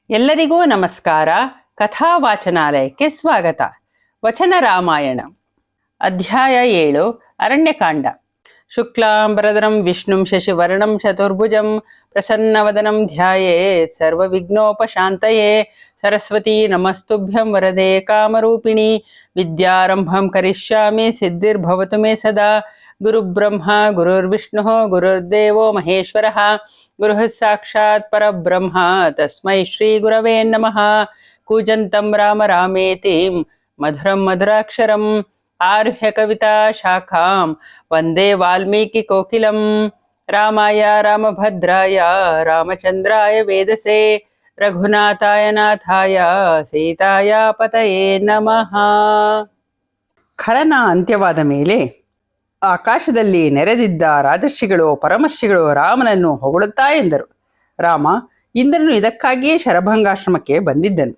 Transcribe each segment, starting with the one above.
ಎಲ್ಲರಿಗೂ ನಮಸ್ಕಾರ. ಕಥಾ ವಾಚನಾಲಯಕ್ಕೆ ಸ್ವಾಗತ. ವಚನ ರಾಮಾಯಣ ಅಧ್ಯಾಯ 7 ಅರಣ್ಯಕಾಂಡ. ಶುಕ್ಲಾಂಬರಧರಂ ವಿಷ್ಣುಂ ಶಶಿವರ್ಣಂ ಚತುರ್ಭುಜಂ ಪ್ರಸನ್ನವದನಂ ಧ್ಯಾಯೇತ್ ಸರ್ವವಿಘ್ನೋಪಶಾಂತಯೇ. ಸರಸ್ವತಿ ನಮಸ್ತುಭ್ಯಂ ವರದೆ ಕಾಮರೂಪಿಣಿ ವಿದ್ಯಾರಂಭಂ ಕರಿಷ್ಯಾಮಿ ಸಿದ್ಧಿರ್ಭವತು ಮೇ ಸದಾ. ಗುರುಬ್ರಹ್ಮ ಗುರುರ್ವಿಷ್ಣುಃ ಗುರುರ್ದೇವೋ ಮಹೇಶ್ವರಃ ಗುರುಃ ಸಾಕ್ಷಾತ್ ಪರಬ್ರಹ್ಮ ತಸ್ಮೈ ಶ್ರೀ ಗುರವೇ ನಮಃ. ಕೂಜಂತಂ ರಾಮ ರಾಮೇತಿ ಮಧುರಂ ಮಧುರಾಕ್ಷರಂ ಆರುಹ್ಯ ಕವಿತಾ ಶಾಖಾಂ ವಂದೇ ವಾಲ್ಮೀಕಿ ಕೋಕಿಲಂ. ರಾಮಾಯ ರಾಮಭದ್ರಾಯ ರಾಮಚಂದ್ರಾಯ ವೇದಸೇ ರಘುನಾಥಾಯ ನಾಥಾಯ ಸೀತಾಯ ಪತಯೇ ನಮಃ. ಖರನ ಅಂತ್ಯವಾದ ಮೇಲೆ ಆಕಾಶದಲ್ಲಿ ನೆರೆದಿದ್ದ ರಾಜರ್ಷಿಗಳು ಪರಮರ್ಷಿಗಳು ರಾಮನನ್ನು ಹೊಗಳುತ್ತಾ ಎಂದರು. ರಾಮ, ಇಂದ್ರನು ಇದಕ್ಕಾಗಿಯೇ ಶರಭಂಗಾಶ್ರಮಕ್ಕೆ ಬಂದಿದ್ದನು.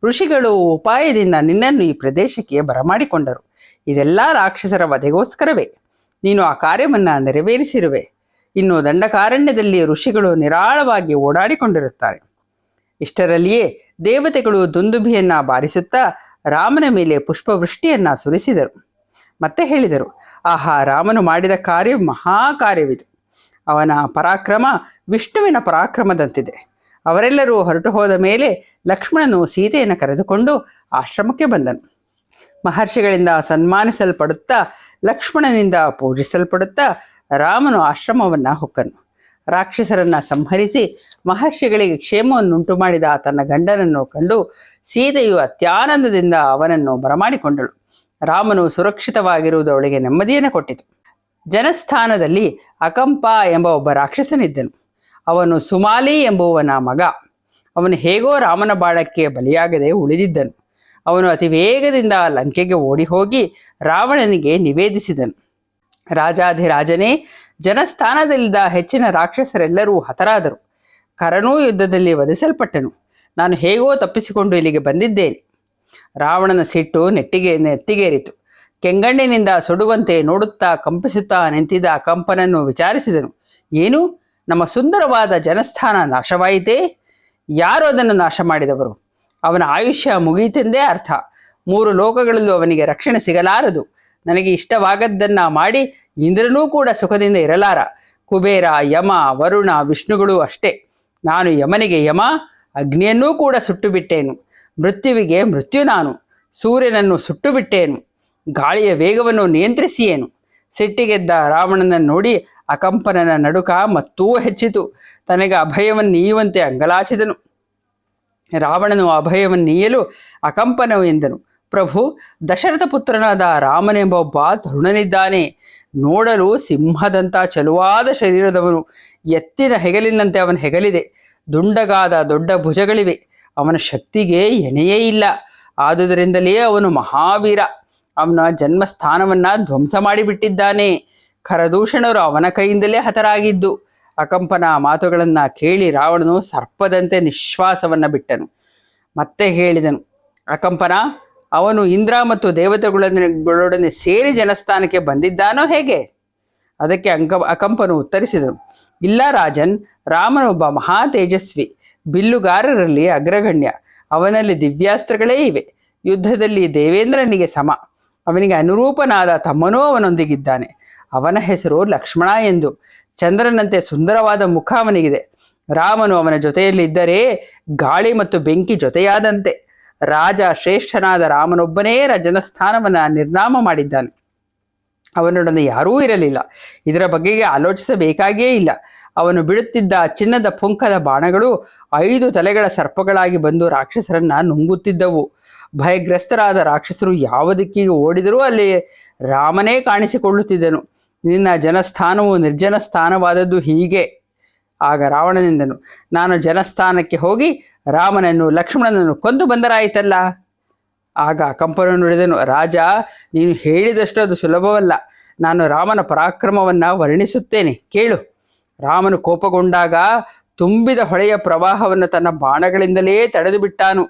ಋಷಿಗಳು ಉಪಾಯದಿಂದ ನಿನ್ನನ್ನು ಈ ಪ್ರದೇಶಕ್ಕೆ ಬರಮಾಡಿಕೊಂಡರು. ಇದೆಲ್ಲ ರಾಕ್ಷಸರ ವಧೆಗೋಸ್ಕರವೇ. ನೀನು ಆ ಕಾರ್ಯವನ್ನು ನೆರವೇರಿಸಿರುವೆ. ಇನ್ನು ದಂಡಕಾರಣ್ಯದಲ್ಲಿ ಋಷಿಗಳು ನಿರಾಳವಾಗಿ ಓಡಾಡಿಕೊಂಡಿರುತ್ತಾರೆ. ಇಷ್ಟರಲ್ಲಿಯೇ ದೇವತೆಗಳು ದುಂದುಭಿಯನ್ನ ಬಾರಿಸುತ್ತಾ ರಾಮನ ಮೇಲೆ ಪುಷ್ಪವೃಷ್ಟಿಯನ್ನ ಸುರಿಸಿದರು. ಮತ್ತೆ ಹೇಳಿದರು, ಆಹಾ, ರಾಮನು ಮಾಡಿದ ಕಾರ್ಯ ಮಹಾಕಾರ್ಯವಿದು. ಅವನ ಪರಾಕ್ರಮ ವಿಷ್ಣುವಿನ ಪರಾಕ್ರಮದಂತಿದೆ. ಅವರೆಲ್ಲರೂ ಹೊರಟು ಹೋದ ಮೇಲೆ ಲಕ್ಷ್ಮಣನು ಸೀತೆಯನ್ನು ಕರೆದುಕೊಂಡು ಆಶ್ರಮಕ್ಕೆ ಬಂದನು. ಮಹರ್ಷಿಗಳಿಂದ ಸನ್ಮಾನಿಸಲ್ಪಡುತ್ತಾ ಲಕ್ಷ್ಮಣನಿಂದ ಪೂಜಿಸಲ್ಪಡುತ್ತಾ ರಾಮನು ಆಶ್ರಮವನ್ನು ಹೊಕ್ಕನು. ರಾಕ್ಷಸರನ್ನ ಸಂಹರಿಸಿ ಮಹರ್ಷಿಗಳಿಗೆ ಕ್ಷೇಮವನ್ನುಂಟು ಮಾಡಿದ ತನ್ನ ಗಂಡನನ್ನು ಕಂಡು ಸೀತೆಯು ಅತ್ಯಾನಂದದಿಂದ ಅವನನ್ನು ಬರಮಾಡಿಕೊಂಡಳು. ರಾಮನು ಸುರಕ್ಷಿತವಾಗಿರುವುದು ಅವಳಿಗೆ ನೆಮ್ಮದಿಯನ್ನು ಕೊಟ್ಟಿತು. ಜನಸ್ಥಾನದಲ್ಲಿ ಅಕಂಪ ಎಂಬ ಒಬ್ಬ ರಾಕ್ಷಸನಿದ್ದನು. ಅವನು ಸುಮಾಲಿ ಎಂಬುವನ ಮಗ. ಅವನು ಹೇಗೋ ರಾಮನ ಬಾಣಕ್ಕೆ ಬಲಿಯಾಗದೆ ಉಳಿದಿದ್ದನು. ಅವನು ಅತಿ ವೇಗದಿಂದ ಲಂಕೆಗೆ ಓಡಿ ಹೋಗಿ ರಾವಣನಿಗೆ ನಿವೇದಿಸಿದನು. ರಾಜಾಧಿರಾಜನೇ, ಜನಸ್ಥಾನದಲ್ಲಿದ್ದ ಹೆಚ್ಚಿನ ರಾಕ್ಷಸರೆಲ್ಲರೂ ಹತರಾದರು. ಖರನೂ ಯುದ್ಧದಲ್ಲಿ ವಧಿಸಲ್ಪಟ್ಟನು. ನಾನು ಹೇಗೋ ತಪ್ಪಿಸಿಕೊಂಡು ಇಲ್ಲಿಗೆ ಬಂದಿದ್ದೇನೆ. ರಾವಣನ ಸಿಟ್ಟು ನೆತ್ತಿಗೇರಿತು. ಕೆಂಗಣ್ಣಿನಿಂದ ಸುಡುವಂತೆ ನೋಡುತ್ತಾ ಕಂಪಿಸುತ್ತಾ ನಿಂತಿದ್ದ ಅಕಂಪನನ್ನು ವಿಚಾರಿಸಿದನು. ಏನು, ನಮ್ಮ ಸುಂದರವಾದ ಜನಸ್ಥಾನ ನಾಶವಾಯಿತೇ? ಯಾರು ಅದನ್ನು ನಾಶ ಮಾಡಿದವರು? ಅವನ ಆಯುಷ್ಯ ಮುಗಿಯಿತೆಂದೇ ಅರ್ಥ. 3 ಲೋಕಗಳಲ್ಲೂ ಅವನಿಗೆ ರಕ್ಷಣೆ ಸಿಗಲಾರದು. ನನಗೆ ಇಷ್ಟವಾಗದ್ದನ್ನ ಮಾಡಿ ಇಂದ್ರನೂ ಕೂಡ ಸುಖದಿಂದ ಇರಲಾರ. ಕುಬೇರ, ಯಮ, ವರುಣ, ವಿಷ್ಣುಗಳು ಅಷ್ಟೇ. ನಾನು ಯಮನಿಗೆ ಯಮ, ಅಗ್ನಿಯನ್ನೂ ಕೂಡ ಸುಟ್ಟು ಬಿಟ್ಟೇನು. ಮೃತ್ಯುವಿಗೆ ಮೃತ್ಯು ನಾನು. ಸೂರ್ಯನನ್ನು ಸುಟ್ಟು ಬಿಟ್ಟೇನು. ಗಾಳಿಯ ವೇಗವನ್ನು ನಿಯಂತ್ರಿಸಿಯೇನು. ಸಿಟ್ಟಿಗೆದ್ದ ರಾವಣನನ್ನು ನೋಡಿ ಅಕಂಪನನ ನಡುಕ ಮತ್ತೂ ಹೆಚ್ಚಿತು. ತನಗೆ ಅಭಯವನ್ನೀಯುವಂತೆ ಅಂಗಲಾಚಿದನು. ರಾವಣನು ಅಭಯವನ್ನೀಯಲು ಅಕಂಪನವು ಎಂದನು, ಪ್ರಭು, ದಶರಥ ಪುತ್ರನಾದ ರಾಮನೆಂಬ ಒಬ್ಬ ತರುಣನಿದ್ದಾನೆ. ನೋಡಲು ಸಿಂಹದಂಥ ಚಲುವಾದ ಶರೀರದವನು. ಎತ್ತಿನ ಹೆಗಲಿನಂತೆ ಅವನ ಹೆಗಲಿದೆ. ದುಂಡಗಾದ ದೊಡ್ಡ ಭುಜಗಳಿವೆ. ಅವನ ಶಕ್ತಿಗೆ ಎಣೆಯೇ ಇಲ್ಲ. ಆದುದರಿಂದಲೇ ಅವನು ಮಹಾವೀರ. ಅವನ ಜನ್ಮಸ್ಥಾನವನ್ನ ಧ್ವಂಸ ಮಾಡಿಬಿಟ್ಟಿದ್ದಾನೆ. ಖರದೂಷಣರು ಅವನ ಕೈಯಿಂದಲೇ ಹತರಾಗಿದ್ದು. ಅಕಂಪನ ಮಾತುಗಳನ್ನು ಕೇಳಿ ರಾವಣನು ಸರ್ಪದಂತೆ ನಿಶ್ವಾಸವನ್ನ ಬಿಟ್ಟನು. ಮತ್ತೆ ಹೇಳಿದನು, ಅಕಂಪನ, ಅವನು ಇಂದ್ರ ಮತ್ತು ದೇವತೆಗಳೊಡನೆ ಸೇರಿ ಜನಸ್ಥಾನಕ್ಕೆ ಬಂದಿದ್ದಾನೋ ಹೇಗೆ? ಅದಕ್ಕೆ ಅಕಂಪನು ಉತ್ತರಿಸಿದನು, ಇಲ್ಲ ರಾಜನ್, ರಾಮನೊಬ್ಬ ಮಹಾ ತೇಜಸ್ವಿ, ಬಿಲ್ಲುಗಾರರಲ್ಲಿ ಅಗ್ರಗಣ್ಯ. ಅವನಲ್ಲಿ ದಿವ್ಯಾಸ್ತ್ರಗಳೇ ಇವೆ. ಯುದ್ಧದಲ್ಲಿ ದೇವೇಂದ್ರನಿಗೆ ಸಮ. ಅವನಿಗೆ ಅನುರೂಪನಾದ ತಮ್ಮನೂ ಅವನೊಂದಿಗಿದ್ದಾನೆ. ಅವನ ಹೆಸರು ಲಕ್ಷ್ಮಣ ಎಂದು. ಚಂದ್ರನಂತೆ ಸುಂದರವಾದ ಮುಖ ಅವನಿಗಿದೆ. ರಾಮನು ಅವನ ಜೊತೆಯಲ್ಲಿದ್ದರೆ ಗಾಳಿ ಮತ್ತು ಬೆಂಕಿ ಜೊತೆಯಾದಂತೆ. ರಾಜ ಶ್ರೇಷ್ಠನಾದ ರಾಮನೊಬ್ಬನೇ ಜನಸ್ಥಾನವನ್ನು ನಿರ್ನಾಮ ಮಾಡಿದ್ದಾನೆ. ಅವನೊಡನೆ ಯಾರೂ ಇರಲಿಲ್ಲ. ಇದರ ಬಗೆಗೆ ಆಲೋಚಿಸಬೇಕಾಗಿಯೇ ಇಲ್ಲ. ಅವನು ಬಿಡುತ್ತಿದ್ದ ಚಿನ್ನದ ಪುಂಕದ ಬಾಣಗಳು 5 ತಲೆಗಳ ಸರ್ಪಗಳಾಗಿ ಬಂದು ರಾಕ್ಷಸರನ್ನ ನುಂಗುತ್ತಿದ್ದವು. ಭಯಗ್ರಸ್ತರಾದ ರಾಕ್ಷಸರು ಯಾವ ದಿಕ್ಕಿಗೆ ಓಡಿದರೂ ಅಲ್ಲಿ ರಾಮನೇ ಕಾಣಿಸಿಕೊಳ್ಳುತ್ತಿದ್ದನು. ನಿನ್ನ ಜನಸ್ಥಾನವು ನಿರ್ಜನ ಸ್ಥಾನವಾದದ್ದು ಹೀಗೆ. ಆಗ ರಾವಣನೆಂದನು, ನಾನು ಜನಸ್ಥಾನಕ್ಕೆ ಹೋಗಿ ರಾಮನನ್ನು ಲಕ್ಷ್ಮಣನನ್ನು ಕೊಂದು ಬಂದರಾಯಿತಲ್ಲ. ಆಗ ಕಂಪನು ನುಡಿದನು, ರಾಜ, ನೀನು ಹೇಳಿದಷ್ಟು ಅದು ಸುಲಭವಲ್ಲ. ನಾನು ರಾಮನ ಪರಾಕ್ರಮವನ್ನು ವರ್ಣಿಸುತ್ತೇನೆ, ಕೇಳು. ರಾಮನು ಕೋಪಗೊಂಡಾಗ ತುಂಬಿದ ಹೊಳೆಯ ಪ್ರವಾಹವನ್ನು ತನ್ನ ಬಾಣಗಳಿಂದಲೇ ತಡೆದು ಬಿಟ್ಟಾನು.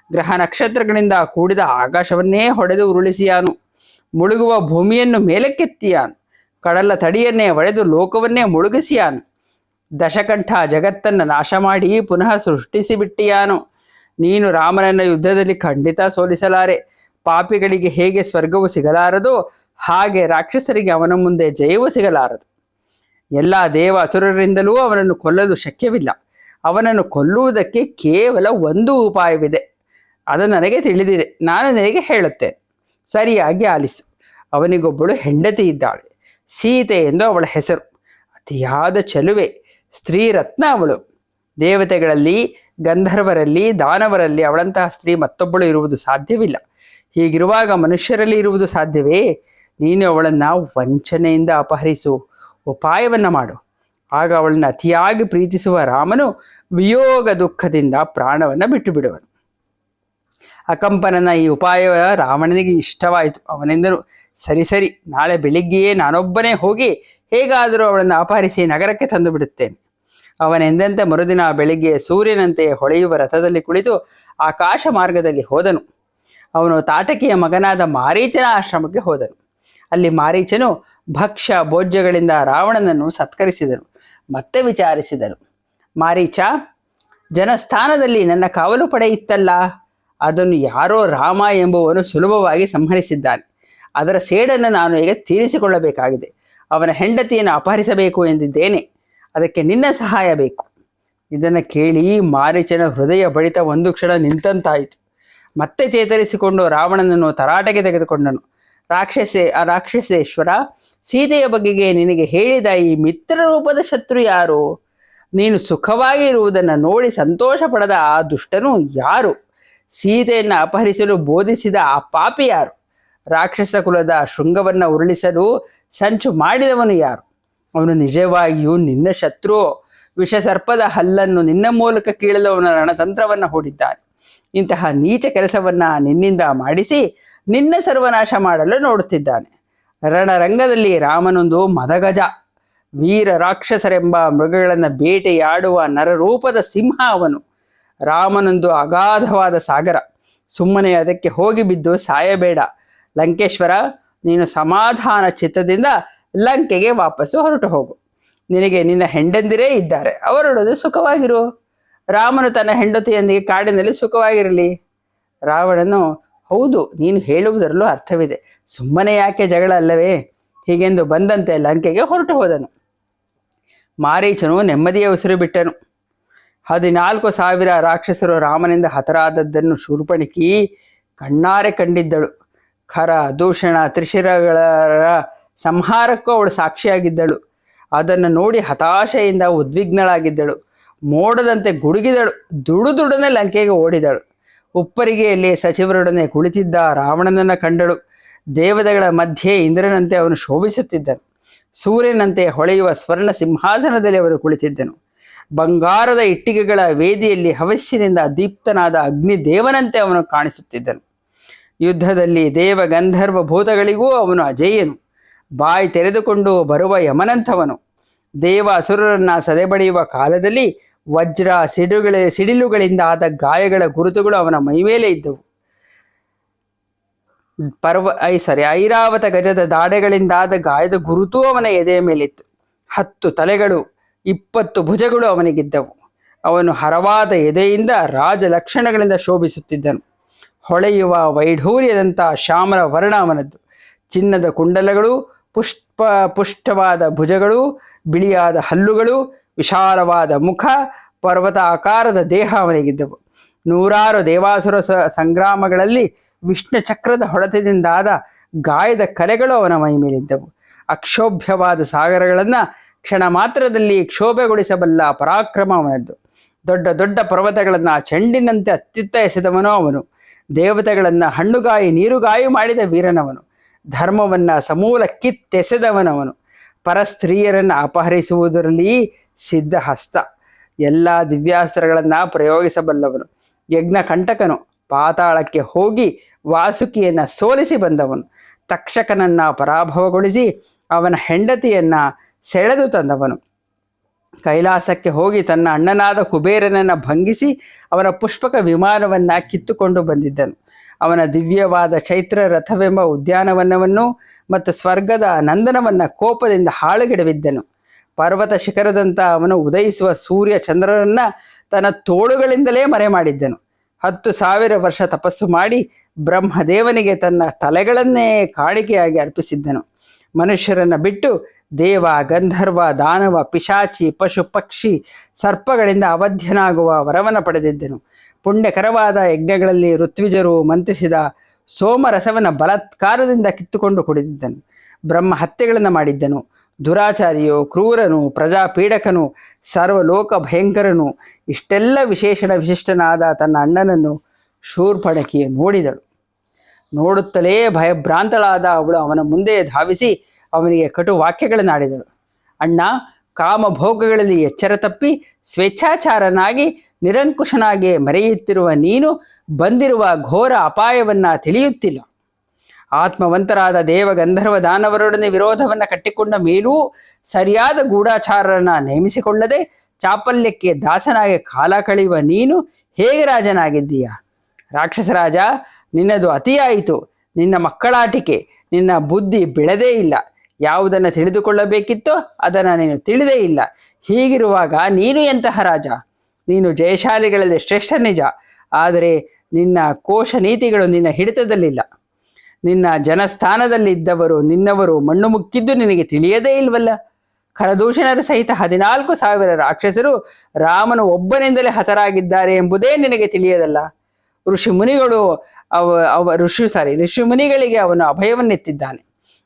ಗ್ರಹ ನಕ್ಷತ್ರಗಳಿಂದ ಕೂಡಿದ ಆಕಾಶವನ್ನೇ ಹೊಡೆದು ಉರುಳಿಸಿಯಾನು. ಮುಳುಗುವ ಭೂಮಿಯನ್ನು ಮೇಲಕ್ಕೆತ್ತಿಯಾನು. ಕಡಲ ತಡಿಯನ್ನೇ ಒಡೆದು ಲೋಕವನ್ನೇ ಮುಳುಗಿಸಿಯಾನು. ದಶಕಂಠ ಜಗತ್ತನ್ನು ನಾಶ ಮಾಡಿ ಪುನಃ ಸೃಷ್ಟಿಸಿಬಿಟ್ಟಿಯಾನು. ನೀನು ರಾಮನನ್ನ ಯುದ್ಧದಲ್ಲಿ ಖಂಡಿತ ಸೋಲಿಸಲಾರೆ. ಪಾಪಿಗಳಿಗೆ ಹೇಗೆ ಸ್ವರ್ಗವು ಸಿಗಲಾರದೋ ಹಾಗೆ ರಾಕ್ಷಸರಿಗೆ ಅವನ ಮುಂದೆ ಜಯವೂ ಸಿಗಲಾರದು. ಎಲ್ಲ ದೇವ ಅಸುರರಿಂದಲೂ ಅವನನ್ನು ಕೊಲ್ಲಲು ಶಕ್ಯವಿಲ್ಲ. ಅವನನ್ನು ಕೊಲ್ಲುವುದಕ್ಕೆ ಕೇವಲ ಒಂದು ಉಪಾಯವಿದೆ. ಅದು ನನಗೆ ತಿಳಿದಿದೆ. ನಾನು ನಿನಗೆ ಹೇಳುತ್ತೇನೆ, ಸರಿಯಾಗಿ ಆಲಿಸು. ಅವನಿಗೊಬ್ಬಳು ಹೆಂಡತಿ ಇದ್ದಾಳೆ. ಸೀತೆ ಎಂದು ಅವಳ ಹೆಸರು. ಅತಿಯಾದ ಚೆಲುವೆ, ಸ್ತ್ರೀ ರತ್ನ ಅವಳು. ದೇವತೆಗಳಲ್ಲಿ, ಗಂಧರ್ವರಲ್ಲಿ, ದಾನವರಲ್ಲಿ ಅವಳಂತಹ ಸ್ತ್ರೀ ಮತ್ತೊಬ್ಬಳು ಇರುವುದು ಸಾಧ್ಯವಿಲ್ಲ. ಹೀಗಿರುವಾಗ ಮನುಷ್ಯರಲ್ಲಿ ಇರುವುದು ಸಾಧ್ಯವೇ? ನೀನು ಅವಳನ್ನು ವಂಚನೆಯಿಂದ ಅಪಹರಿಸು, ಉಪಾಯವನ್ನು ಮಾಡು. ಆಗ ಅವಳನ್ನು ಅತಿಯಾಗಿ ಪ್ರೀತಿಸುವ ರಾಮನು ವಿಯೋಗ ದುಃಖದಿಂದ ಪ್ರಾಣವನ್ನು ಬಿಟ್ಟು ಬಿಡುವನು. ಅಕಂಪನನ ಈ ಉಪಾಯ ರಾವಣನಿಗೆ ಇಷ್ಟವಾಯಿತು. ಅವನೆಂದನು, ಸರಿ ಸರಿ, ನಾಳೆ ಬೆಳಿಗ್ಗೆಯೇ ನಾನೊಬ್ಬನೇ ಹೋಗಿ ಹೇಗಾದರೂ ಅವಳನ್ನು ಅಪಹರಿಸಿ ನಗರಕ್ಕೆ ತಂದು ಬಿಡುತ್ತೇನೆ. ಅವನೆಂದಂತೆ ಮರುದಿನ ಬೆಳಿಗ್ಗೆ ಸೂರ್ಯನಂತೆ ಹೊಳೆಯುವ ರಥದಲ್ಲಿ ಕುಳಿತು ಆಕಾಶ ಮಾರ್ಗದಲ್ಲಿ ಹೋದನು. ಅವನು ತಾಟಕಿಯ ಮಗನಾದ ಮಾರೀಚನ ಆಶ್ರಮಕ್ಕೆ ಹೋದನು. ಅಲ್ಲಿ ಮಾರೀಚನು ಭಕ್ಷ್ಯ ಭೋಜ್ಯಗಳಿಂದ ರಾವಣನನ್ನು ಸತ್ಕರಿಸಿದನು. ಮತ್ತೆ ವಿಚಾರಿಸಿದನು, ಮಾರೀಚ, ಜನಸ್ಥಾನದಲ್ಲಿ ನನ್ನ ಕಾವಲು ಪಡೆ ಇತ್ತಲ್ಲ, ಅದನ್ನು ಯಾರೋ ರಾಮ ಎಂಬುವನು ಸುಲಭವಾಗಿ ಸಂಹರಿಸಿದ್ದಾನೆ. ಅದರ ಸೇಡನ್ನು ನಾನು ಈಗ ತೀರಿಸಿಕೊಳ್ಳಬೇಕಾಗಿದೆ. ಅವನ ಹೆಂಡತಿಯನ್ನು ಅಪಹರಿಸಬೇಕು ಎಂದಿದ್ದೇನೆ. ಅದಕ್ಕೆ ನಿನ್ನ ಸಹಾಯ ಬೇಕು. ಇದನ್ನು ಕೇಳಿ ಮಾರೀಚನ ಹೃದಯ ಬಡಿತ ಒಂದು ಕ್ಷಣ ನಿಂತಂತಾಯಿತು. ಮತ್ತೆ ಚೇತರಿಸಿಕೊಂಡು ರಾವಣನನ್ನು ತರಾಟೆಗೆ ತೆಗೆದುಕೊಂಡನು. ರಾಕ್ಷಸೇಶ್ವರ, ಸೀತೆಯ ಬಗೆಗೆ ನಿನಗೆ ಹೇಳಿದ ಈ ಮಿತ್ರ ರೂಪದ ಶತ್ರು ಯಾರು? ನೀನು ಸುಖವಾಗಿ ಇರುವುದನ್ನು ನೋಡಿ ಸಂತೋಷ ಪಡದ ಆ ದುಷ್ಟನು ಯಾರು? ಸೀತೆಯನ್ನು ಅಪಹರಿಸಲು ಬೋಧಿಸಿದ ಆ ಪಾಪಿ ಯಾರು? ರಾಕ್ಷಸ ಕುಲದ ಶೃಂಗವನ್ನು ಉರುಳಿಸಲು ಸಂಚು ಮಾಡಿದವನು ಯಾರು? ಅವನು ನಿಜವಾಗಿಯೂ ನಿನ್ನ ಶತ್ರು. ವಿಷಸರ್ಪದ ಹಲ್ಲನ್ನು ನಿನ್ನ ಮೂಲಕ ಕೀಳಲು ಅವನ ರಣತಂತ್ರವನ್ನು ಹೂಡಿದ್ದಾನೆ. ಇಂತಹ ನೀಚ ಕೆಲಸವನ್ನು ನಿನ್ನಿಂದ ಮಾಡಿಸಿ ನಿನ್ನ ಸರ್ವನಾಶ ಮಾಡಲು ನೋಡುತ್ತಿದ್ದಾನೆ. ರಣರಂಗದಲ್ಲಿ ರಾಮನೊಂದು ಮದಗಜ, ವೀರ ರಾಕ್ಷಸರೆಂಬ ಮೃಗಗಳನ್ನು ಬೇಟೆಯಾಡುವ ನರರೂಪದ ಸಿಂಹ ಅವನು. ರಾಮನೊಂದು ಅಗಾಧವಾದ ಸಾಗರ. ಸುಮ್ಮನೆ ಅದಕ್ಕೆ ಹೋಗಿ ಬಿದ್ದು ಸಾಯಬೇಡ. ಲಂಕೇಶ್ವರ, ನೀನು ಸಮಾಧಾನ ಚಿತ್ತದಿಂದ ಲಂಕೆಗೆ ವಾಪಸ್ಸು ಹೊರಟು ಹೋಗು. ನಿನಗೆ ನಿನ್ನ ಹೆಂಡಂದಿರೇ ಇದ್ದಾರೆ, ಅವರೊಡನೆ ಸುಖವಾಗಿರು. ರಾಮನು ತನ್ನ ಹೆಂಡತಿಯೊಂದಿಗೆ ಕಾಡಿನಲ್ಲಿ ಸುಖವಾಗಿರಲಿ. ರಾವಣನು, ಹೌದು, ನೀನು ಹೇಳುವುದರಲ್ಲೂ ಅರ್ಥವಿದೆ. ಸುಮ್ಮನೆ ಯಾಕೆ ಜಗಳ ಅಲ್ಲವೇ? ಹೀಗೆಂದು ಬಂದಂತೆ ಲಂಕೆಗೆ ಹೊರಟು ಹೋದನು. ಮಾರೀಚನು ನೆಮ್ಮದಿಯ ಉಸಿರು ಬಿಟ್ಟನು. 14,000 ರಾಕ್ಷಸರು ರಾಮನಿಂದ ಹತರಾದದ್ದನ್ನು ಶೂರ್ಪಣಖಿ ಕಣ್ಣಾರೆ ಕಂಡಿದ್ದಳು. ಖರ, ದೂಷಣ, ತ್ರಿಶಿರಗಳ ಸಂಹಾರಕ್ಕೂ ಅವಳು ಸಾಕ್ಷಿಯಾಗಿದ್ದಳು. ಅದನ್ನು ನೋಡಿ ಹತಾಶೆಯಿಂದ ಉದ್ವಿಗ್ನಳಾಗಿದ್ದಳು. ಮೋಡದಂತೆ ಗುಡುಗಿದಳು. ದುಡುದುಡನೆ ಲಂಕೆಗೆ ಓಡಿದಳು. ಉಪ್ಪರಿಗೆಯಲ್ಲಿ ಸಚಿವರೊಡನೆ ಕುಳಿತಿದ್ದ ರಾವಣನನ್ನು ಕಂಡಳು. ದೇವತೆಗಳ ಮಧ್ಯೆ ಇಂದ್ರನಂತೆ ಅವನು ಶೋಭಿಸುತ್ತಿದ್ದನು. ಸೂರ್ಯನಂತೆ ಹೊಳೆಯುವ ಸ್ವರ್ಣ ಸಿಂಹಾಸನದಲ್ಲಿ ಅವನು ಕುಳಿತಿದ್ದನು. ಬಂಗಾರದ ಇಟ್ಟಿಗೆಗಳ ವೇದಿಯಲ್ಲಿ ಹವಸ್ಸಿನಿಂದ ದೀಪ್ತನಾದ ಅಗ್ನಿದೇವನಂತೆ ಅವನು ಕಾಣಿಸುತ್ತಿದ್ದನು. ಯುದ್ಧದಲ್ಲಿ ದೇವ ಗಂಧರ್ವ ಭೂತಗಳಿಗೂ ಅವನು ಅಜೇಯನು. ಬಾಯಿ ತೆರೆದುಕೊಂಡು ಬರುವ ಯಮನಂಥವನು. ದೇವ ಅಸುರರನ್ನ ಸದೆಬಡಿಯುವ ಕಾಲದಲ್ಲಿ ವಜ್ರ ಸಿಡಿಲುಗಳಿಂದ ಆದ ಗಾಯಗಳ ಗುರುತುಗಳು ಅವನ ಮೈಮೇಲೆ ಇದ್ದವು. ಐರಾವತ ಗಜದ ದಾಡೆಗಳಿಂದಾದ ಗಾಯದ ಗುರುತೂ ಅವನ ಎದೆಯ ಮೇಲಿತ್ತು. 10 ತಲೆಗಳು, 20 ಭುಜಗಳು ಅವನಿಗಿದ್ದವು. ಅವನು ಹರವಾದ ಎದೆಯಿಂದ ರಾಜ ಲಕ್ಷಣಗಳಿಂದ ಶೋಭಿಸುತ್ತಿದ್ದನು. ಹೊಳೆಯುವ ವೈಢೂರ್ಯದಂಥ ಶ್ಯಾಮಲ ವರ್ಣ ಅವನದ್ದು. ಚಿನ್ನದ ಕುಂಡಲಗಳು, ಪುಷ್ಟವಾದ ಭುಜಗಳು, ಬಿಳಿಯಾದ ಹಲ್ಲುಗಳು, ವಿಶಾಲವಾದ ಮುಖ, ಪರ್ವತ ಆಕಾರದ ದೇಹ ಅವನಿಗಿದ್ದವು. 100 ದೇವಾಸುರ ಸಂಗ್ರಾಮಗಳಲ್ಲಿ ವಿಷ್ಣು ಚಕ್ರದ ಹೊಡೆತದಿಂದಾದ ಗಾಯದ ಕಲೆಗಳು ಅವನ ಮೈ ಮೇಲಿದ್ದವು. ಅಕ್ಷೋಭ್ಯವಾದ ಸಾಗರಗಳನ್ನು ಕ್ಷಣ ಮಾತ್ರದಲ್ಲಿ ಕ್ಷೋಭೆಗೊಳಿಸಬಲ್ಲ ಪರಾಕ್ರಮ ಅವನದ್ದು. ದೊಡ್ಡ ದೊಡ್ಡ ಪರ್ವತಗಳನ್ನು ಚೆಂಡಿನಂತೆ ಅತ್ಯುತ್ತ ಎಸೆದವನು ಅವನು. ದೇವತೆಗಳನ್ನು ಹಣ್ಣುಗಾಯಿ ನೀರುಗಾಯಿ ಮಾಡಿದ ವೀರನವನು. ಧರ್ಮವನ್ನು ಸಮೂಲ ಕಿತ್ತೆಸೆದವನವನು. ಪರಸ್ತ್ರೀಯರನ್ನು ಅಪಹರಿಸುವುದರಲ್ಲಿ ಸಿದ್ಧಹಸ್ತ. ಎಲ್ಲ ದಿವ್ಯಾಸ್ತ್ರಗಳನ್ನು ಪ್ರಯೋಗಿಸಬಲ್ಲವನು. ಯಜ್ಞ ಕಂಟಕನು. ಪಾತಾಳಕ್ಕೆ ಹೋಗಿ ವಾಸುಕಿಯನ್ನು ಸೋಲಿಸಿ ಬಂದವನು. ತಕ್ಷಕನನ್ನು ಪರಾಭವಗೊಳಿಸಿ ಅವನ ಹೆಂಡತಿಯನ್ನು ಸೆಳೆದು ತಂದವನು. ಕೈಲಾಸಕ್ಕೆ ಹೋಗಿ ತನ್ನ ಅಣ್ಣನಾದ ಕುಬೇರನನ್ನು ಭಂಗಿಸಿ ಅವನ ಪುಷ್ಪಕ ವಿಮಾನವನ್ನು ಕಿತ್ತುಕೊಂಡು ಬಂದಿದ್ದನು. ಅವನ ದಿವ್ಯವಾದ ಚೈತ್ರ ರಥವೆಂಬ ಉದ್ಯಾನವನವನ್ನು ಮತ್ತು ಸ್ವರ್ಗದ ನಂದನವನ್ನು ಕೋಪದಿಂದ ಹಾಳುಗೆಡವಿದ್ದನು. ಪರ್ವತ ಶಿಖರದಂಥ ಅವನು ಉದಯಿಸುವ ಸೂರ್ಯ ಚಂದ್ರರನ್ನು ತನ್ನ ತೋಳುಗಳಿಂದಲೇ ಮರೆ ಮಾಡಿದ್ದನು. 10,000 ವರ್ಷ ತಪಸ್ಸು ಮಾಡಿ ಬ್ರಹ್ಮದೇವನಿಗೆ ತನ್ನ ತಲೆಗಳನ್ನೇ ಕಾಣಿಕೆಯಾಗಿ ಅರ್ಪಿಸಿದ್ದನು. ಮನುಷ್ಯರನ್ನು ಬಿಟ್ಟು ದೇವ, ಗಂಧರ್ವ, ದಾನವ, ಪಿಶಾಚಿ, ಪಶು, ಪಕ್ಷಿ, ಸರ್ಪಗಳಿಂದ ಅವಧ್ಯನಾಗುವ ವರವನ್ನು ಪಡೆದಿದ್ದನು. ಪುಣ್ಯಕರವಾದ ಯಜ್ಞಗಳಲ್ಲಿ ಋತ್ವಿಜರು ಮಂತ್ರಿಸಿದ ಸೋಮರಸವನ್ನು ಬಲಾತ್ಕಾರದಿಂದ ಕಿತ್ತುಕೊಂಡು ಕುಡಿದಿದ್ದನು. ಬ್ರಹ್ಮ ಹತ್ಯೆಗಳನ್ನು ಮಾಡಿದ್ದನು. ದುರಾಚಾರಿಯು, ಕ್ರೂರನು, ಪ್ರಜಾಪೀಡಕನು, ಸರ್ವಲೋಕ ಭಯಂಕರನು, ಇಷ್ಟೆಲ್ಲ ವಿಶಿಷ್ಟನಾದ ತನ್ನ ಅಣ್ಣನನ್ನು ಶೂರ್ಪಣಖಿ ನೋಡಿದಳು. ನೋಡುತ್ತಲೇ ಭಯಭ್ರಾಂತಳಾದ ಅವಳು ಅವನ ಮುಂದೆ ಧಾವಿಸಿ ಅವನಿಗೆ ಕಟು ವಾಕ್ಯಗಳನ್ನಾಡಿದಳು. ಅಣ್ಣ, ಕಾಮಭೋಗಗಳಲ್ಲಿ ಎಚ್ಚರ ತಪ್ಪಿ ಸ್ವೇಚ್ಛಾಚಾರನಾಗಿ ನಿರಂಕುಶನಾಗಿ ಮರೆಯುತ್ತಿರುವ ನೀನು ಬಂದಿರುವ ಘೋರ ಅಪಾಯವನ್ನು ತಿಳಿಯುತ್ತಿಲ್ಲ. ಆತ್ಮವಂತರಾದ ದೇವ, ಗಂಧರ್ವ, ದಾನವರೊಡನೆ ವಿರೋಧವನ್ನು ಕಟ್ಟಿಕೊಂಡ ಮೇಲೂ ಸರಿಯಾದ ಗೂಢಾಚಾರರನ್ನು ನೇಮಿಸಿಕೊಳ್ಳದೆ ಚಾಪಲ್ಯಕ್ಕೆ ದಾಸನಾಗಿ ಕಾಲ ಕಳೆಯುವ ನೀನು ಹೇಗೆ ರಾಜನಾಗಿದ್ದೀಯ? ರಾಕ್ಷಸರಾಜ, ನಿನ್ನದು ಅತಿಯಾಯಿತು. ನಿನ್ನ ಮಕ್ಕಳಾಟಿಕೆ, ನಿನ್ನ ಬುದ್ಧಿ ಬೆಳೆದೇ ಇಲ್ಲ. ಯಾವುದನ್ನು ತಿಳಿದುಕೊಳ್ಳಬೇಕಿತ್ತೋ ಅದನ್ನು ನೀನು ತಿಳಿದೇ ಇಲ್ಲ. ಹೀಗಿರುವಾಗ ನೀನು ಎಂತಹ ರಾಜ? ನೀನು ಜಯಶಾಲಿಗಳಲ್ಲಿ ಶ್ರೇಷ್ಠ ನಿಜ, ಆದರೆ ನಿನ್ನ ಕೋಶ ನೀತಿಗಳು ನಿನ್ನ ಹಿಡಿತದಲ್ಲಿಲ್ಲ. ನಿನ್ನ ಜನಸ್ಥಾನದಲ್ಲಿದ್ದವರು ನಿನ್ನವರು ಮಣ್ಣು ಮುಕ್ಕಿದ್ದು ನಿನಗೆ ತಿಳಿಯದೇ ಇಲ್ವಲ್ಲ. ಖರದೂಷಣರ ಸಹಿತ 14,000 ರಾಕ್ಷಸರು ರಾಮನು ಒಬ್ಬನಿಂದಲೇ ಹತರಾಗಿದ್ದಾರೆ ಎಂಬುದೇ ನಿನಗೆ ತಿಳಿಯದಲ್ಲ. ಋಷಿಮುನಿಗಳಿಗೆ ಅವನು ಅಭಯವನ್ನೆತ್ತಿದ್ದಾನೆ.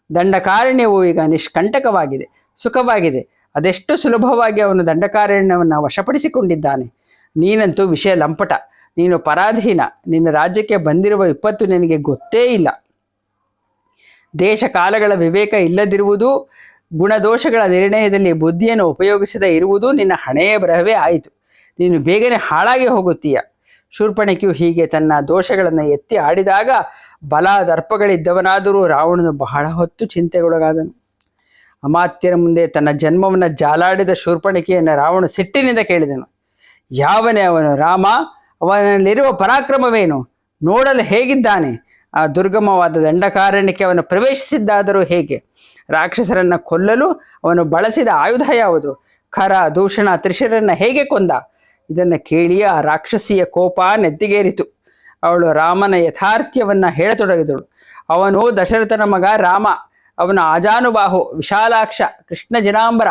ದಂಡಕಾರಣ್ಯವು ಈಗ ನಿಷ್ಕಂಟಕವಾಗಿದೆ, ಸುಖವಾಗಿದೆ. ಅದೆಷ್ಟು ಸುಲಭವಾಗಿ ಅವನು ದಂಡಕಾರಣ್ಯವನ್ನು ವಶಪಡಿಸಿಕೊಂಡಿದ್ದಾನೆ. ನೀನಂತೂ ವಿಷಯ ಲಂಪಟ, ನೀನು ಪರಾಧೀನ. ನಿನ್ನ ರಾಜ್ಯಕ್ಕೆ ಬಂದಿರುವ ವಿಪತ್ತು ನಿನಗೆ ಗೊತ್ತೇ ಇಲ್ಲ. ದೇಶ ಕಾಲಗಳ ವಿವೇಕ ಇಲ್ಲದಿರುವುದು, ಗುಣದೋಷಗಳ ನಿರ್ಣಯದಲ್ಲಿ ಬುದ್ಧಿಯನ್ನು ಉಪಯೋಗಿಸದೇ ಇರುವುದು ನಿನ್ನ ಹಣೆಯ ಬರಹವೇ ಆಯಿತು. ನೀನು ಬೇಗನೆ ಹಾಳಾಗಿ ಹೋಗುತ್ತೀಯ. ಶೂರ್ಪಣಖಿಯು ಹೀಗೆ ತನ್ನ ದೋಷಗಳನ್ನು ಎತ್ತಿ ಆಡಿದಾಗ ಬಲ ದರ್ಪಗಳಿದ್ದವನಾದರೂ ರಾವಣನು ಬಹಳ ಹೊತ್ತು ಚಿಂತೆಗೊಳಗಾದನು. ಅಮಾತ್ಯರ ಮುಂದೆ ತನ್ನ ಜನ್ಮವನ್ನು ಜಾಲಾಡಿದ ಶೂರ್ಪಣಖಿಯನ್ನು ರಾವಣ ಸಿಟ್ಟಿನಿಂದ ಕೇಳಿದನು. ಯಾವನೇ ಅವನು? ರಾಮ? ಅವನಲ್ಲಿರುವ ಪರಾಕ್ರಮವೇನು? ನೋಡಲು ಹೇಗಿದ್ದಾನೆ? ಆ ದುರ್ಗಮವಾದ ದಂಡಕಾರಣ್ಯಕ್ಕೆ ಅವನು ಪ್ರವೇಶಿಸಿದ್ದಾದರೂ ಹೇಗೆ? ರಾಕ್ಷಸರನ್ನು ಕೊಲ್ಲಲು ಅವನು ಬಳಸಿದ ಆಯುಧ ಯಾವುದು? ಖರ, ದೂಷಣ, ತ್ರಿಶರನ್ನು ಹೇಗೆ ಕೊಂದ? ಇದನ್ನು ಕೇಳಿ ಆ ರಾಕ್ಷಸಿಯ ಕೋಪ ನೆತ್ತಿಗೇರಿತು. ಅವಳು ರಾಮನ ಯಥಾರ್ಥ್ಯವನ್ನು ಹೇಳತೊಡಗಿದಳು. ಅವನು ದಶರಥನ ಮಗ ರಾಮ. ಅವನ ಆಜಾನುಬಾಹು, ವಿಶಾಲಾಕ್ಷ, ಕೃಷ್ಣ ಜನಾಂಬರ,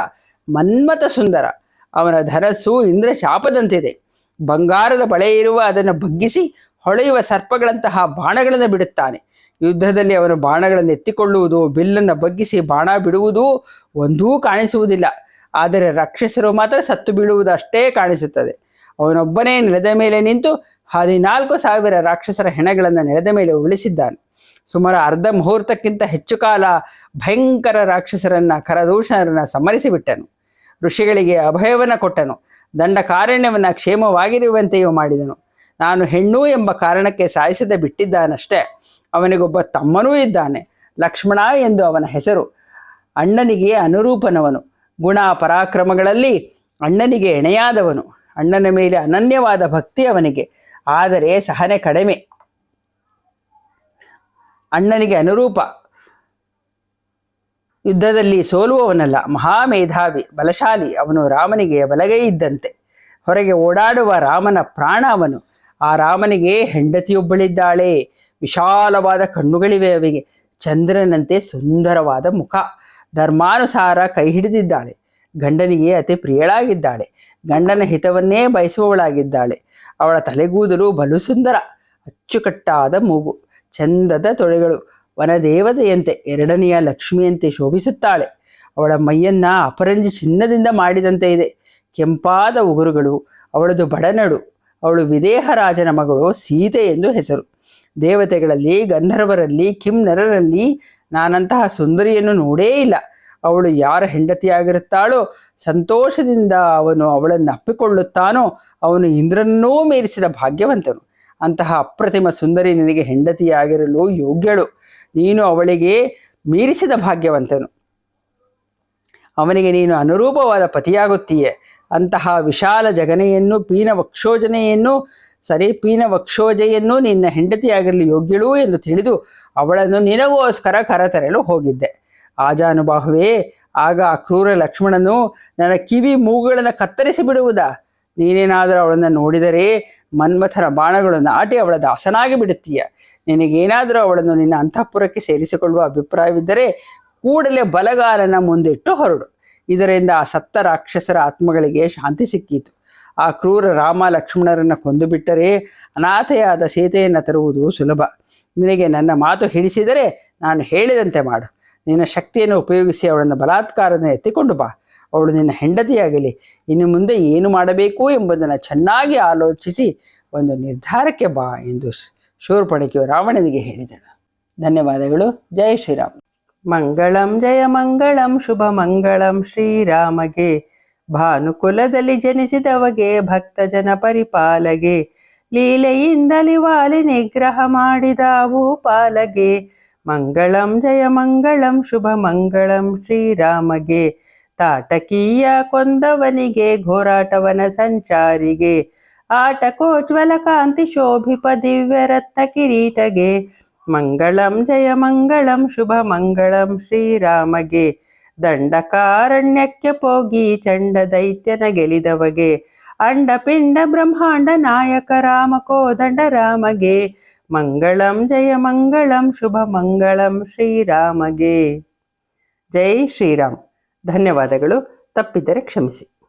ಮನ್ಮಥ ಸುಂದರ. ಅವನ ಧನಸ್ಸು ಇಂದ್ರ ಶಾಪದಂತಿದೆ. ಬಂಗಾರದ ಬಳೆ ಇರುವ ಅದನ್ನು ಬಗ್ಗಿಸಿ ಹೊಳೆಯುವ ಸರ್ಪಗಳಂತಹ ಬಾಣಗಳನ್ನು ಬಿಡುತ್ತಾನೆ. ಯುದ್ಧದಲ್ಲಿ ಅವನು ಬಾಣಗಳನ್ನು ಎತ್ತಿಕೊಳ್ಳುವುದು, ಬಿಲ್ಲನ್ನು ಬಗ್ಗಿಸಿ ಬಾಣ ಬಿಡುವುದು ಒಂದೂ ಕಾಣಿಸುವುದಿಲ್ಲ. ಆದರೆ ರಾಕ್ಷಸರು ಮಾತ್ರ ಸತ್ತು ಬೀಳುವುದು ಅಷ್ಟೇ ಕಾಣಿಸುತ್ತದೆ. ಅವನೊಬ್ಬನೇ ನೆಲದ ಮೇಲೆ ನಿಂತು 14,000 ರಾಕ್ಷಸರ ಹೆಣಗಳನ್ನು ನೆಲದ ಮೇಲೆ ಉರುಳಿಸಿದ್ದಾನೆ. ಸುಮಾರು ಅರ್ಧ ಮುಹೂರ್ತಕ್ಕಿಂತ ಹೆಚ್ಚು ಕಾಲ ಭಯಂಕರ ರಾಕ್ಷಸರನ್ನು, ಖರದೂಷಣರನ್ನು ಸಮರಿಸಿಬಿಟ್ಟನು. ಋಷಿಗಳಿಗೆ ಅಭಯವನ್ನು ಕೊಟ್ಟನು. ದಂಡಕಾರಣ್ಯವನ್ನು ಕ್ಷೇಮವಾಗಿರುವಂತೆಯೂ ಮಾಡಿದನು. ನಾನು ಹೆಣ್ಣು ಎಂಬ ಕಾರಣಕ್ಕೆ ಸಾಯಿಸದೆ ಬಿಟ್ಟಿದ್ದಾನಷ್ಟೇ. ಅವನಿಗೊಬ್ಬ ತಮ್ಮನೂ ಇದ್ದಾನೆ, ಲಕ್ಷ್ಮಣ ಎಂದು ಅವನ ಹೆಸರು. ಅಣ್ಣನಿಗೆ ಅನುರೂಪನವನು. ಗುಣ ಪರಾಕ್ರಮಗಳಲ್ಲಿ ಅಣ್ಣನಿಗೆ ಎಣೆಯಾದವನು. ಅಣ್ಣನ ಮೇಲೆ ಅನನ್ಯವಾದ ಭಕ್ತಿ ಅವನಿಗೆ, ಆದರೆ ಸಹನೆ ಕಡಿಮೆ. ಅಣ್ಣನಿಗೆ ಅನುರೂಪ. ಯುದ್ಧದಲ್ಲಿ ಸೋಲುವವನಲ್ಲ, ಮಹಾಮೇಧಾವಿ, ಬಲಶಾಲಿ. ಅವನು ರಾಮನಿಗೆ ಬಲಗೈ ಇದ್ದಂತೆ. ಹೊರಗೆ ಓಡಾಡುವ ರಾಮನ ಪ್ರಾಣ ಅವನು. ಆ ರಾಮನಿಗೆ ಹೆಂಡತಿಯೊಬ್ಬಳಿದ್ದಾಳೆ. ವಿಶಾಲವಾದ ಕಣ್ಣುಗಳಿವೆ ಅವಿಗೆ. ಚಂದ್ರನಂತೆ ಸುಂದರವಾದ ಮುಖ. ಧರ್ಮಾನುಸಾರ ಕೈ ಹಿಡಿದಿದ್ದಾಳೆ. ಗಂಡನಿಗೆ ಅತಿ ಪ್ರಿಯಳಾಗಿದ್ದಾಳೆ. ಗಂಡನ ಹಿತವನ್ನೇ ಬಯಸುವವಳಾಗಿದ್ದಾಳೆ. ಅವಳ ತಲೆಗೂದಲು ಬಲು ಸುಂದರ. ಅಚ್ಚುಕಟ್ಟಾದ ಮೂಗು, ಚಂದದ ತೊಳೆಗಳು. ವನದೇವತೆಯಂತೆ, ಎರಡನೆಯ ಲಕ್ಷ್ಮಿಯಂತೆ ಶೋಭಿಸುತ್ತಾಳೆ. ಅವಳ ಮೈಯನ್ನ ಅಪರಂಜಿ ಚಿನ್ನದಿಂದ ಮಾಡಿದಂತೆ ಇದೆ. ಕೆಂಪಾದ ಉಗುರುಗಳು. ಅವಳದು ಬಡನಡು. ಅವಳು ವಿದೇಹರಾಜನ ಮಗಳು, ಸೀತೆ ಎಂದು ಹೆಸರು. ದೇವತೆಗಳಲ್ಲಿ, ಗಂಧರ್ವರಲ್ಲಿ, ಕಿಂನರರಲ್ಲಿ ನಾನಂತಹ ಸುಂದರಿಯನ್ನು ನೋಡೇ ಇಲ್ಲ. ಅವಳು ಯಾರ ಹೆಂಡತಿಯಾಗಿರುತ್ತಾಳೋ, ಸಂತೋಷದಿಂದ ಅವನು ಅವಳನ್ನು ಅಪ್ಪಿಕೊಳ್ಳುತ್ತಾನೋ ಅವನು ಇಂದ್ರನನ್ನೂ ಮೀರಿಸಿದ ಭಾಗ್ಯವಂತನು. ಅಂತಹ ಅಪ್ರತಿಮ ಸುಂದರಿ ನಿನಗೆ ಹೆಂಡತಿಯಾಗಿರಲು ಯೋಗ್ಯಳು. ನೀನು ಅವಳಿಗೆ ಮೀರಿಸಿದ ಭಾಗ್ಯವಂತನು. ಅವನಿಗೆ ನೀನು ಅನುರೂಪವಾದ ಪತಿಯಾಗುತ್ತೀಯೆ. ಅಂತಹ ವಿಶಾಲ ಜಗನೆಯನ್ನು, ಪೀನವಕ್ಷೋಜೆಯನ್ನು ನಿನ್ನ ಹೆಂಡತಿಯಾಗಿರಲು ಯೋಗ್ಯಳು ಎಂದು ತಿಳಿದು ಅವಳನ್ನು ನಿನಗೋಸ್ಕರ ಕರೆತರಲು ಹೋಗಿದ್ದೆ. ಆಜಾನುಬಾಹುವೇ, ಆಗ ಆ ಕ್ರೂರ ಲಕ್ಷ್ಮಣನು ನನ್ನ ಕಿವಿ ಮೂಗುಗಳನ್ನು ಕತ್ತರಿಸಿ ಬಿಡುವುದಾ? ನೀನೇನಾದರೂ ಅವಳನ್ನು ನೋಡಿದರೆ ಮನ್ಮಥನ ಬಾಣಗಳು ನಾಟಿ ಅವಳ ದಾಸನಾಗಿ ಬಿಡುತ್ತೀಯ. ನಿನಗೇನಾದರೂ ಅವಳನ್ನು ನಿನ್ನ ಅಂತಃಪುರಕ್ಕೆ ಸೇರಿಸಿಕೊಳ್ಳುವ ಅಭಿಪ್ರಾಯವಿದ್ದರೆ ಕೂಡಲೇ ಬಲಗಾಲನ ಮುಂದಿಟ್ಟು ಹೊರಡು. ಇದರಿಂದ ಆ ಸತ್ತ ರಾಕ್ಷಸರ ಆತ್ಮಗಳಿಗೆ ಶಾಂತಿ ಸಿಕ್ಕೀತು. ಆ ಕ್ರೂರ ರಾಮ ಲಕ್ಷ್ಮಣರನ್ನು ಕೊಂದು ಬಿಟ್ಟರೆ ಅನಾಥೆಯಾದ ಸೀತೆಯನ್ನು ತರುವುದು ಸುಲಭ. ನಿನಗೆ ನನ್ನ ಮಾತು ಹಿಡಿಸಿದರೆ ನಾನು ಹೇಳಿದಂತೆ ಮಾಡು. ನಿನ್ನ ಶಕ್ತಿಯನ್ನು ಉಪಯೋಗಿಸಿ ಅವಳನ್ನು ಬಲಾತ್ಕಾರದಿಂದ ಎತ್ತಿಕೊಂಡು ಬಾ. ಅವಳು ನಿನ್ನ ಹೆಂಡತಿಯಾಗಲಿ. ಇನ್ನು ಮುಂದೆ ಏನು ಮಾಡಬೇಕು ಎಂಬುದನ್ನು ಚೆನ್ನಾಗಿ ಆಲೋಚಿಸಿ ಒಂದು ನಿರ್ಧಾರಕ್ಕೆ ಬಾ ಎಂದು ಶೂರ್ಪಣಖಿಯು ರಾವಣನಿಗೆ ಹೇಳಿದಳು. ಧನ್ಯವಾದಗಳು. ಜೈ ಶ್ರೀರಾಮ್. ಮಂಗಳಂ ಜಯ ಮಂಗಳಂ ಶುಭ ಮಂಗಳಂ ಶ್ರೀರಾಮಗೆ. ಭಾನುಕುಲದಲ್ಲಿ ಜನಿಸಿದವಗೆ ಭಕ್ತ ಜನ ಪರಿಪಾಲಗೆ. ಲೀಲೆಯಿಂದಲಿ ವಾಲಿ ನಿಗ್ರಹ ಮಾಡಿದ ಭೂಪಾಲಗೆ. ಮಂಗಳಂ ಜಯ ಮಂಗಳಂ ಶುಭ ಮಂಗಳಂ ಶ್ರೀರಾಮಗೆ. ತಾಟಕೀಯ ಕೊಂದವನಿಗೆ ಘೋರಾಟವನ ಸಂಚಾರಿಗೆ. ಆಟಕೋಜ್ವಲ ಕಾಂತಿ ಶೋಭಿಪ ದಿವ್ಯ ರತ್ನ ಕಿರೀಟಗೆ. ಮಂಗಳಂ ಜಯ ಮಂಗಳಂ ಶುಭ ಮಂಗಳಂ ಶ್ರೀರಾಮಗೆ. ದಂಡಕಾರಣ್ಯಕ್ಕೆ ಹೋಗಿ ಚಂಡ ದೈತ್ಯನ ಗೆಲಿದವಗೆ. ಅಂಡ ಪಿಂಡ ಬ್ರಹ್ಮಾಂಡ ನಾಯಕ ರಾಮ ಕೋದಂಡ ರಾಮಗೆ. ಮಂಗಳಂ ಜಯ ಮಂಗಳಂ ಶುಭ ಮಂಗಳಂ ಶ್ರೀರಾಮಗೆ. ಜೈ ಶ್ರೀರಾಮ್. ಧನ್ಯವಾದಗಳು. ತಪ್ಪಿದ್ದರೆ ಕ್ಷಮಿಸಿ.